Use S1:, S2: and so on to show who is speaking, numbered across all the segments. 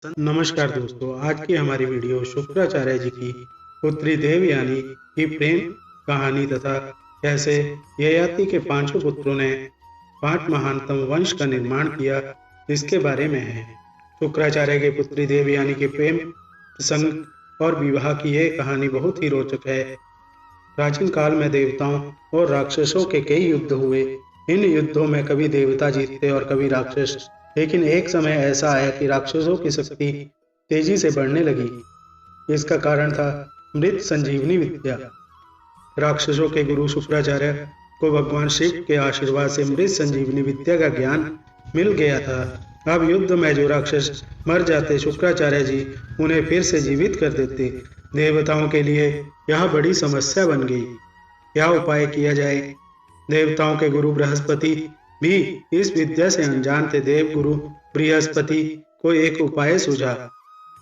S1: नमस्कार दोस्तों, आज की हमारी वीडियो शुक्राचार्य जी की पुत्री देवयानी की प्रेम कहानी तथा कैसे ययाति के पांचों पुत्रों ने 5 महानतम वंश का निर्माण किया, इसके बारे में है। शुक्राचार्य की पुत्री देवयानी के प्रेम प्रसंग और विवाह की यह कहानी बहुत ही रोचक है। प्राचीन काल में देवताओं और राक्षसों के कई युद्ध हुए। इन युद्धों में कभी देवता जीतते और कभी राक्षस। लेकिन एक समय ऐसा आया कि राक्षसों की शक्ति तेजी से बढ़ने लगी। इसका कारण था मृत संजीवनी विद्या। राक्षसों के गुरु शुक्राचार्य को भगवान शिव के आशीर्वाद से मृत संजीवनी विद्या का ज्ञान मिल गया था। अब युद्ध में जो राक्षस मर जाते, शुक्राचार्य जी उन्हें फिर से जीवित कर देते। देवताओं के लिए यह बड़ी समस्या बन गई। क्या उपाय किया जाए? देवताओं के गुरु बृहस्पति भी इस विद्या से अनजान थे। देव गुरु बृहस्पति को एक उपाय सूझा।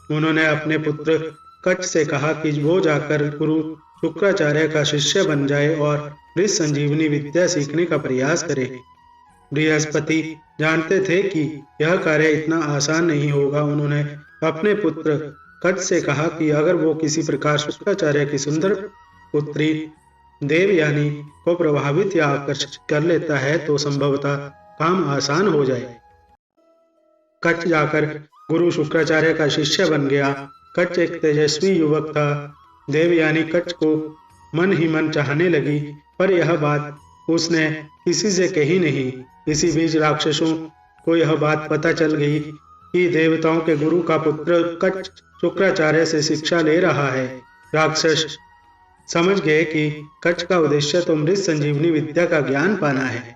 S1: उन्होंने अपने पुत्र कच्छ से कहा कि वो जाकर गुरु शुक्राचार्य का शिष्य बन जाए और मृत संजीवनी विद्या सीखने का प्रयास करे। बृहस्पति जानते थे कि यह कार्य इतना आसान नहीं होगा। उन्होंने अपने पुत्र कच्छ से कहा कि अगर वो किसी प्रकार शुक्राचार्य की सुंदर पुत्री देवयानी को प्रभावित या आकर्षित कर लेता है तो संभवतः काम आसान हो जाए। कच्छ जाकर गुरु शुक्राचार्य का शिष्य बन गया। कच्छ एक तेजस्वी युवक था। देवयानी कच्छ को मन ही मन चाहने लगी, पर यह बात उसने किसी से कही नहीं। इसी बीच राक्षसों को यह बात पता चल गई कि देवताओं के गुरु का पुत्र कच्छ शुक्राचार्य से शिक्षा ले रहा है। राक्षस समझ गए कि कच्छ का उद्देश्य तो मृत संजीवनी विद्या का ज्ञान पाना है।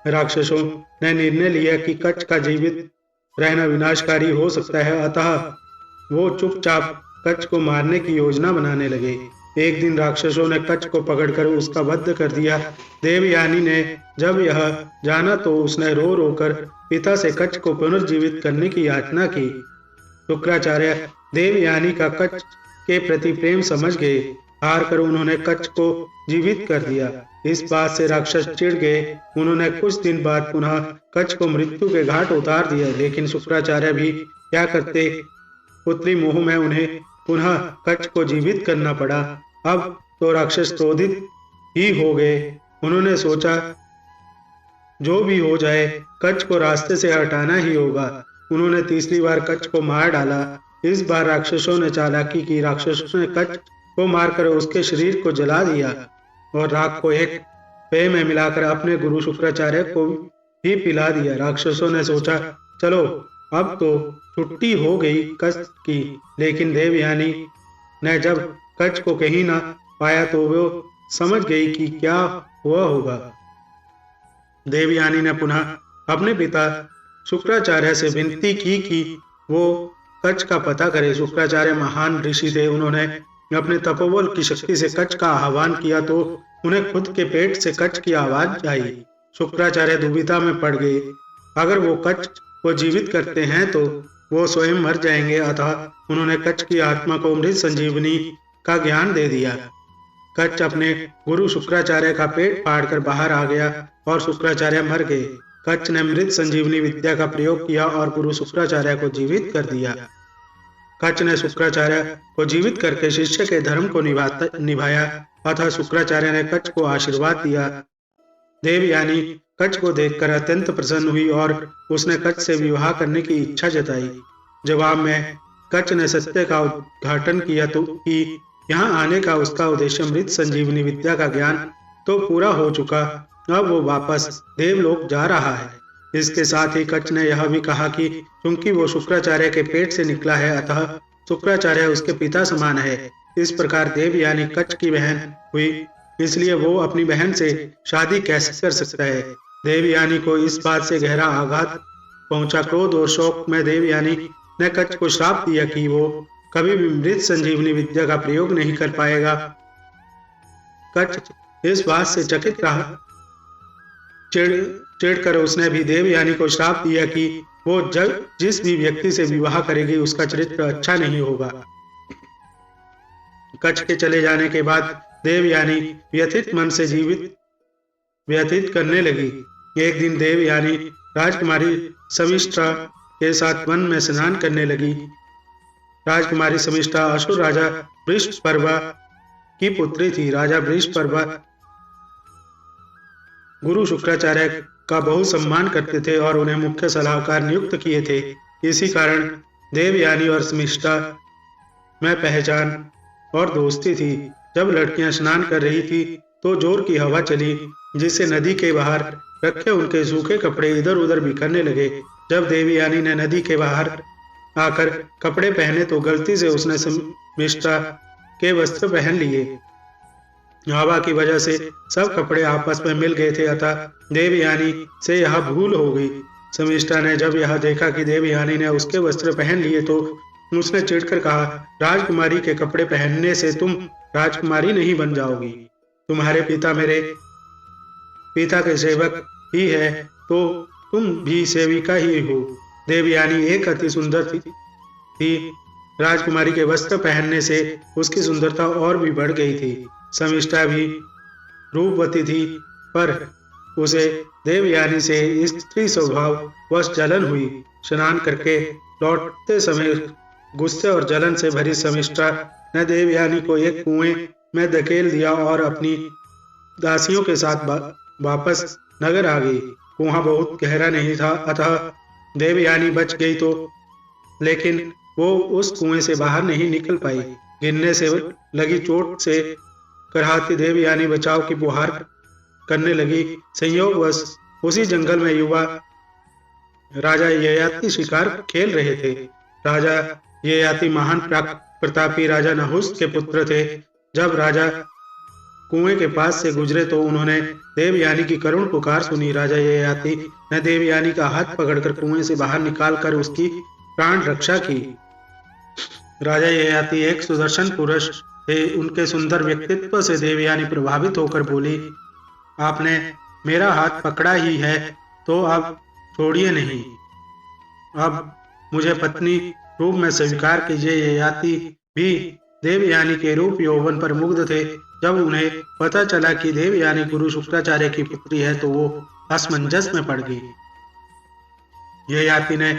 S1: राक्षसों ने निर्णय लिया कि कच्छ का जीवित रहना विनाशकारी हो सकता है, अतः वो चुपचाप कच्छ को मारने की योजना बनाने लगे। एक दिन राक्षसों ने कच्छ को पकड़कर उसका वध कर दिया। देवयानी ने जब यह जाना तो उसने रो रो कर पिता से कच्छ को पुनर्जीवित करने की याचना की। शुक्राचार्य देवयानी का कच्छ के प्रति प्रेम समझ गए। हार कर उन्होंने कच्छ को जीवित कर दिया। इस बात से राक्षस चिढ़ गए। उन्होंने कुछ दिन बाद पुनः कच्छ को मृत्यु के घाट उतार दिया। लेकिन शुक्राचार्य भी क्या करते, पुत्री मोह में उन्हें पुनः कच्छ को जीवित करना पड़ा। अब तो राक्षस क्रोधित ही हो गए। उन्होंने सोचा जो भी हो जाए कच्छ को रास्ते से हटाना ही होगा। उन्होंने तीसरी बार कच्छ को मार डाला। इस बार राक्षसों ने चालाकी की। राक्षसों ने कच्छ को मारकर उसके शरीर को जला दिया और राख को एक पेय में मिलाकर अपने गुरु शुक्राचार्य को भी पिला दिया। राक्षसों ने सोचा चलो अब तो छुट्टी हो गई कच्छ की। लेकिन देवयानी ने जब कच्छ को कहीं ना पाया तो वो समझ गई कि क्या हुआ होगा। देवयानी ने पुनः अपने पिता शुक्राचार्य से विनती की कि वो कच्छ का पता करे। शुक्राचार्य महान ऋषि थे। उन्होंने अपने तपोबल की शक्ति से कच्छ का आह्वान किया तो उन्हें खुद के पेट से कच्छ की आवाज आई। शुक्राचार्य दुविधा में पड़ गए। अगर वो कच्छ को जीवित करते हैं तो वो स्वयं मर जाएंगे, अतः उन्होंने कच्छ की आत्मा को मृत संजीवनी का ज्ञान दे दिया। कच्छ अपने गुरु शुक्राचार्य का पेट फाड़कर बाहर आ गया और शुक्राचार्य मर गए। कच्छ ने मृत संजीवनी विद्या का प्रयोग किया और गुरु शुक्राचार्य को जीवित कर दिया। कच्छ ने शुक्राचार्य को जीवित करके शिष्य के धर्म को निभाया, अतः शुक्राचार्य ने कच्छ को आशीर्वाद दिया। देवयानी कच्छ को देखकर अत्यंत प्रसन्न हुई और उसने कच्छ से विवाह करने की इच्छा जताई। जवाब में कच्छ ने सत्य का उद्घाटन किया तो कि यहाँ आने का उसका उद्देश्य मृत संजीवनी विद्या का ज्ञान तो पूरा हो चुका, अब वो वापस देवलोक जा रहा है। इसके साथ ही कच्छ ने यह भी कहा कि क्योंकि वो शुक्राचार्य के पेट से निकला है, अतः शुक्राचार्य उसके पिता समान है। इस प्रकार देवयानी कच्छ की बहन हुई, इसलिए वो अपनी बहन से शादी कैसे कर सकता है। देवयानी को इस बात से गहरा आघात पहुंचा। क्रोध और शोक में देवयानी ने कच्छ को श्राप दिया कि वो कभी भी मृत संजीवनी विद्या का प्रयोग नहीं कर पाएगा। कच्छ इस बात से चकित रहा। चिढ़कर उसने भी देवयानी को श्राप दिया कि वो जिस भी व्यक्ति से विवाह करेगी उसका चरित्र अच्छा नहीं होगा। कच्छ के चले जाने के बाद देवयानी व्यथित मन से जीवित व्यतीत करने लगी। एक दिन देवयानी राजकुमारी समिष्ठा के साथ वन में स्नान करने लगी। राजकुमारी शमिष्ठा असुर राजा वृषपर्वा की पुत्री थी। राजा वृषपर्वा गुरु शुक्राचार्य का बहुत सम्मान करते थे और उन्हें मुख्य सलाहकार नियुक्त किए थे। इसी कारण देवयानी और शमिष्ठा में पहचान और दोस्ती थी। जब लड़कियां स्नान कर रही थी तो जोर की हवा चली, जिससे नदी के बाहर रखे उनके सूखे कपड़े इधर उधर बिखरने लगे। जब देवयानी ने नदी के बाहर आकर कपड़े पहने तो गलती से उसने शमिष्ठा के वस्त्र पहन लिए। हवा की वजह से सब कपड़े आपस में मिल गए थे, अतः देवयानी से यह भूल हो गई। शमिष्ठा ने जब यह देखा कि देवयानी ने उसके वस्त्र पहन लिए तो उसने चिढ़कर कहा, राजकुमारी के कपड़े पहनने से तुम राजकुमारी नहीं बन जाओगी। तुम्हारे पिता मेरे पिता के सेवक ही है तो तुम भी सेविका ही हो। देवयानी एक अति सुंदर थी। राजकुमारी के वस्त्र पहनने से उसकी सुंदरता और भी बढ़ गई थी। शमिष्ठा भी रूपवती थी, पर उसे देवयानी से स्त्री स्वभाव वश जलन हुई। स्नान करके लौटते समय गुस्से और जलन से भरी शमिष्ठा ने देवयानी को एक कुएं में धकेल दिया और अपनी दासियों के साथ वापस नगर आ गई। कुआं बहुत गहरा नहीं था, अतः देवयानी बच गई तो, लेकिन वो उस कुएं से बाहर नहीं निकल पाई। गिरने से लगी चोट से कराहती देवयानी बचाव की गुहार करने लगी। संयोगवश उसी जंगल में युवा राजा ययाति शिकार खेल रहे थे। राजा ययाति महान प्रतापी राजा नहुष के पुत्र थे। जब राजा कुएं के पास से गुजरे तो उन्होंने देवयानी की करुण पुकार सुनी। राजा ययाति ने देवयानी का हाथ पकड़कर कुएं से बाहर निकालकर उसकी प्राण रक्षा की। राजा ययाति एक सुदर्शन पुरुष थे। उनके सुंदर व्यक्तित्व से देवयानी प्रभावित होकर बोली, आपने मेरा हाथ पकड़ा ही है तो अब छोड़िए नहीं, अब मुझे पत्नी रूप में स्वीकार कीजिए। ययाति भी देवयानी के रूप यौवन पर मुग्ध थे। जब उन्हें पता चला कि देवयानी गुरु शुक्राचार्य की पुत्री है तो वो असमंजस में पड़ गई। ययाति ने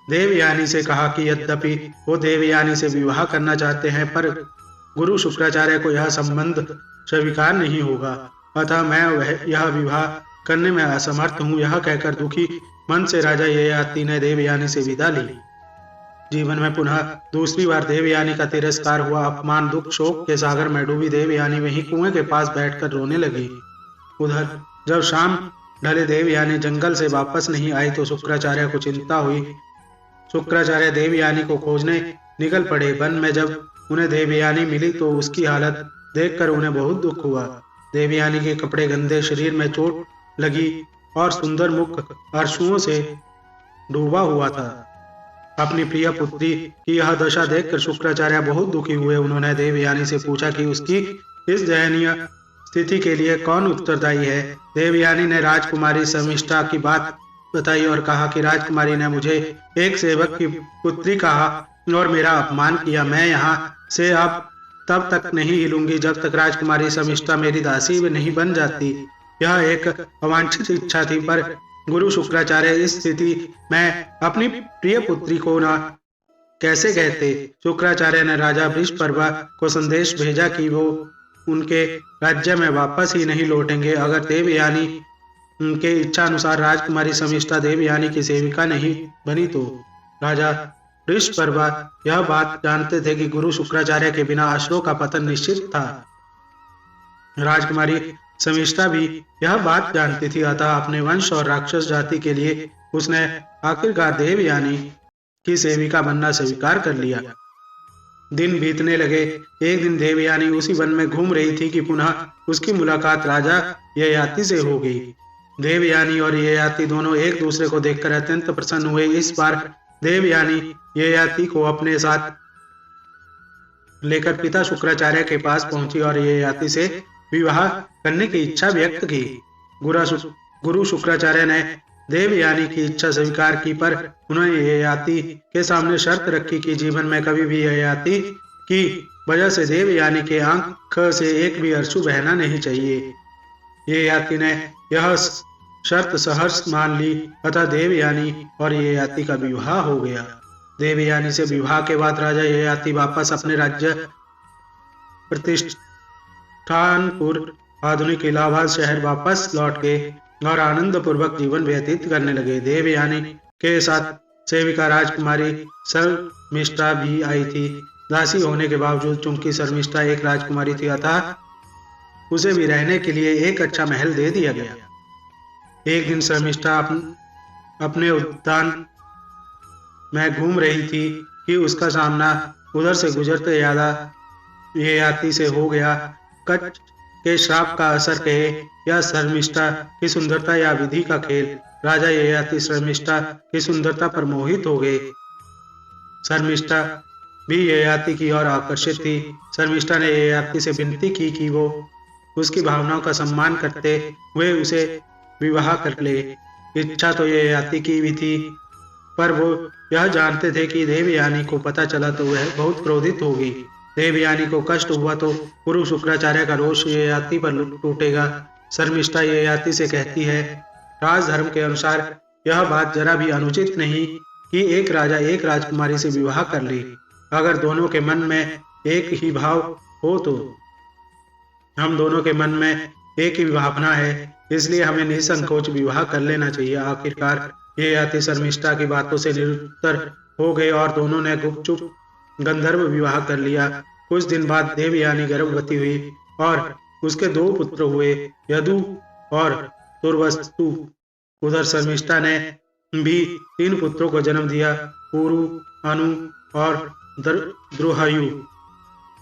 S1: देवयानी से कहा कि यद्यपि वो देवयानी से विवाह करना चाहते हैं, पर गुरु शुक्राचार्य को यह संबंध स्वीकार नहीं होगा, अतः मैं यह विवाह करने में असमर्थ हूँ। यह कहकर दुखी मन से राजा ययाति ने देवयानी से विदा ली। जीवन में पुनः दूसरी बार देवयानी का तिरस्कार हुआ। अपमान, दुख, शोक के सागर में डूबी देवयानी वहीं कुएं के पास बैठकर रोने लगी। उधर जब शाम ढले देवयानी जंगल से वापस नहीं आई तो शुक्राचार्य को चिंता हुई। शुक्राचार्य देवयानी को खोजने निकल पड़े। वन में जब उन्हें देवयानी मिली तो उसकी हालत देखकर उन्हें बहुत दुख हुआ। देवयानी के कपड़े गंदे, शरीर में चोट लगी और सुंदर मुख आंसुओं से डूबा हुआ था। अपनी प्रिय पुत्री की यह दशा देखकर शुक्राचार्य बहुत दुखी हुए। उन्होंने देवयानी से पूछा कि उसकी इस दयनीय स्थिति के लिए कौन उत्तरदायी है। देवयानी ने राजकुमारी शमिष्ठा की बात बताई और कहा कि राजकुमारी ने मुझे एक सेवक की पुत्री कहा और मेरा अपमान किया। मैं यहाँ से अब तब तक नहीं हिलूंगी जब तक राजकुमारी शमिष्ठा मेरी दासी नहीं बन जाती। यह एक अवांछित इच्छा थी, पर गुरु शुक्राचार्य इस स्थिति में अपनी प्रिय पुत्री को न कैसे कहते। शुक्राचार्य ने राजा वृषपर्वा को संदेश भेजा कि वो उनके राज्य में वापस ही नहीं लौटेंगे अगर देवयानी उनके इच्छा अनुसार राजकुमारी शमिष्ठा देवयानी की सेविका नहीं बनी तो। राजा वृषपर्वा यह बात जानते थे कि गुरु शुक्राचार्य के बिना असुरों का पतन निश्चित था। राजकुमारी शमिष्ठा भी यह बात जानती थी, अतः अपने वंश और राक्षस जाति के लिए उसने आखिरकार देवयानी की सेविका बनना स्वीकार कर लिया। दिन बीतने लगे। एक दिन देवयानी उसी वन में घूम रही थी कि पुनः उसकी मुलाकात राजा ययाति से हो गई। देवयानी और ययाति दोनों एक दूसरे को देखकर अत्यंत प्रसन्न हुए। इस बार देवयानी ययाति को अपने साथ लेकर पिता शुक्राचार्य के पास पहुंची और ययाति से विवाह करने की इच्छा व्यक्त की। गुरु शुक्राचार्य ने देवयानी की इच्छा स्वीकार की, पर उन्होंने ययाति के सामने शर्त रखी कि जीवन में कभी भी ययाति की वजह से देवयानी के आंख से एक भी अश्रु बहना नहीं चाहिए। ययाति ने यह शर्त सहर्ष मान ली तथा देवयानी और ययाति का विवाह हो गया। देवयानी से विवाह के बाद राजा ययाति वापस अपने राज्य प्रतिष्ठानपुर आधुनिक इलाहाबाद शहर वापस लौट गए और आनंद पूर्वक जीवन व्यतीत करने लगे। देवयानी के साथ सेविका राजकुमारी शर्मिष्ठा भी आई थी। दासी होने के बावजूद चूंकि शर्मिष्ठा एक राजकुमारी थी अतः उसे भी रहने के लिए एक अच्छा महल दे दिया गया। एक दिन शर्मिष्ठा अपने उद्यान में घूम रही थी कि उसका सामना उधर से गुजरते ययाति से हो गया। कच्छ के श्राप का असर कहे या शर्मिष्ठा की सुंदरता या विधि का खेल, राजा ययाति शर्मिष्ठा की सुंदरता पर मोहित हो गए। शर्मिष्ठा भी ययाति की ओर आकर्षित थी। शर्मिष्ठा ने ययाति से विनती की कि वो उसकी भावनाओं का सम्मान करते हुए उसे विवाह कर ले। इच्छा तो ययाति की भी थी, पर वो यह जानते थे कि देवयानी को पता चला तो वह बहुत क्रोधित होगी। देवयानी को कष्ट हुआ तो गुरु शुक्राचार्य का रोष ययाति पर टूटेगा। शर्मिष्ठा ययाति से कहती है, राजधर्म के अनुसार यह बात जरा भी अनुचित नहीं कि एक राजा एक राजकुमारी से विवाह कर ले। अगर दोनों के मन में एक ही भाव हो तो हम दोनों के मन में एक ही भावना है, इसलिए हमें निसंकोच विवाह कर लेना चाहिए। आखिरकार ययाति शर्मिष्ठा की बातों से निरुत्तर हो गए और दोनों ने गुपचुप गंधर्व विवाह कर लिया। कुछ दिन बाद देवयानी गर्भवती हुई और उसके 2 पुत्र हुए, यदु और तुर्वस्तु। उधर शर्मिष्ठा ने भी 3 पुत्रों को जन्म दिया, पुरु, अनु और द्रुहयु।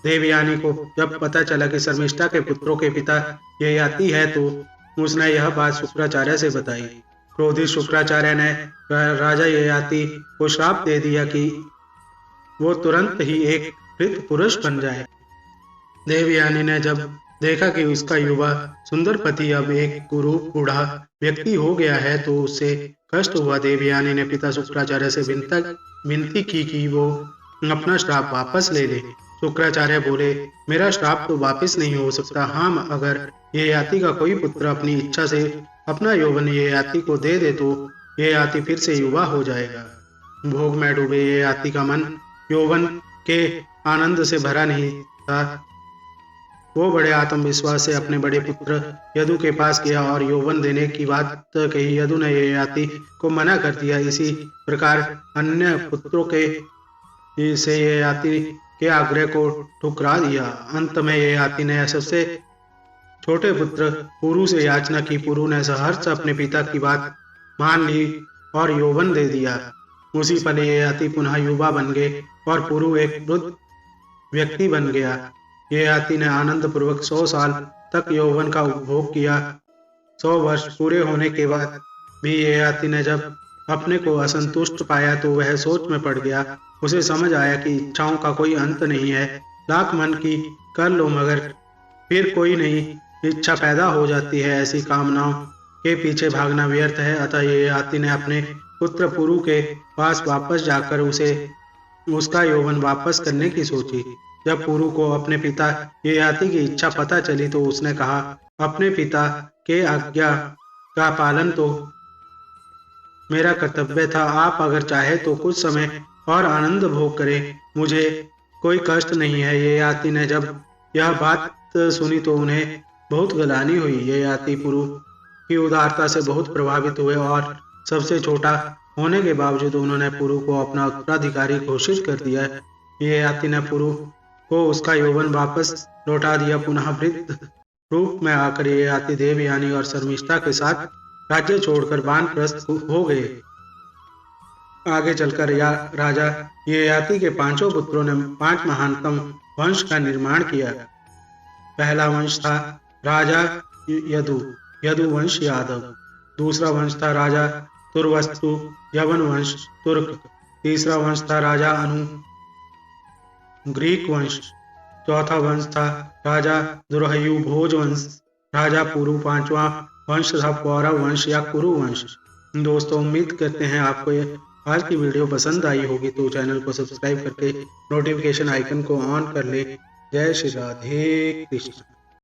S1: देवयानी को जब पता चला कि शर्मिष्ठा के पुत्रों के पिता ययाति है तो उसने यह बात शुक्राचार्य से बताई। क्रोधित शुक्राचार्य ने राजा ययाति को श्राप दे दिया कि वो तुरंत ही एक वृद्ध पुरुष बन जाए। देवयानी ने जब देखा कि उसका युवा सुंदर पति अब एक कुरूप बूढ़ा व्यक्ति हो गया है तो उसे कष्ट हुआ। देवयानी ने पिता शुक्राचार्य से विनती की कि वो अपना श्राप वापस ले ले। शुक्राचार्य बोले, मेरा श्राप तो वापस नहीं हो सकता। हाँ, अगर ययाति का कोई पुत्र अपनी इच्छा से अपना यौवन ययाति को दे दे तो ययाति फिर से युवा हो जाएगा। भोग में डूबे ययाति का मन यौवन के आनंद से भरा नहीं था। वो बड़े आत्मविश्वास से अपने बड़े पुत्र यदु के पास गया और यौवन देने की बात कही। यदु ने ययाति को मना कर दिया। इसी प्रकार अन्य पुत्रों के से ययाति के आग्रह को ठुकरा दिया। अंत में ययाति ने सबसे छोटे पुत्र पुरु से याचना की। पुरु ने सहर्ष अपने पिता की बात मान ली और यौवन दे दिया। उसी पल ययाति पुनः युवा बन गए और पुरु एक वृद्ध व्यक्ति बन गया। ययाति ने आनंद पूर्वक 100 साल तक यौवन का उपभोग किया। 100 वर्ष पूरे होने के बाद भी ययाति ने जब अपने को असंतुष्ट पाया तो वह सोच में पड़ गया। उसे समझ आया कि इच्छाओं का कोई अंत नहीं है। लाख मन की कर लो मगर फिर कोई नई इच्छा पैदा हो जाती है। ऐसी कामनाओं के पीछे भागना व्यर्थ है। अतः ययाति ने अपने पुत्र पुरु के पास वापस जाकर उसे उसका यौवन वापस करने की सोची। जब पुरु को अपने पिता ययाति की इच्छा पता चली तो उसने कहा, अपने पिता के आज्ञा का पालन तो मेरा कर्तव्य था। आप अगर चाहे तो कुछ समय और आनंद भोग करें, मुझे कोई कष्ट नहीं है। ययाति ने जब यह बात सुनी तो उन्हें बहुत गलानी हुई। ययाति पुरु की उदारता से बहुत प्रभावित हुए और सबसे छोटा होने के बावजूद उन्होंने पुरु को अपना उत्तराधिकारी घोषित कर दिया। ययाति ने पुरु को उसका यौवन वापस लौटा दिया। पुनः वृद्ध रूप में आकर ययाति देवयानी और शर्मिष्ठा के साथ राज्य छोड़कर वानप्रस्थ हो गए। आगे चलकर राजा ययाति के 5 पुत्रों ने 5 महानतम वंश का निर्माण किया। पहला वंश था राजा यदु वंश यादव। दूसरा वंश था राजा तुर्वस्तु यवन वंश तुर्क। तीसरा वंश था राजा अनु ग्रीक वंश। चौथा वंश था राजा दुर्हयु भोज वंश। राजा पुरु 5वां वंश था पौरव वंश या कुरु वंश। दोस्तों, उम्मीद करते हैं आपको आज की वीडियो पसंद आई होगी, तो चैनल को सब्सक्राइब करके नोटिफिकेशन आइकन को ऑन कर ले। जय श्री राधे कृष्ण।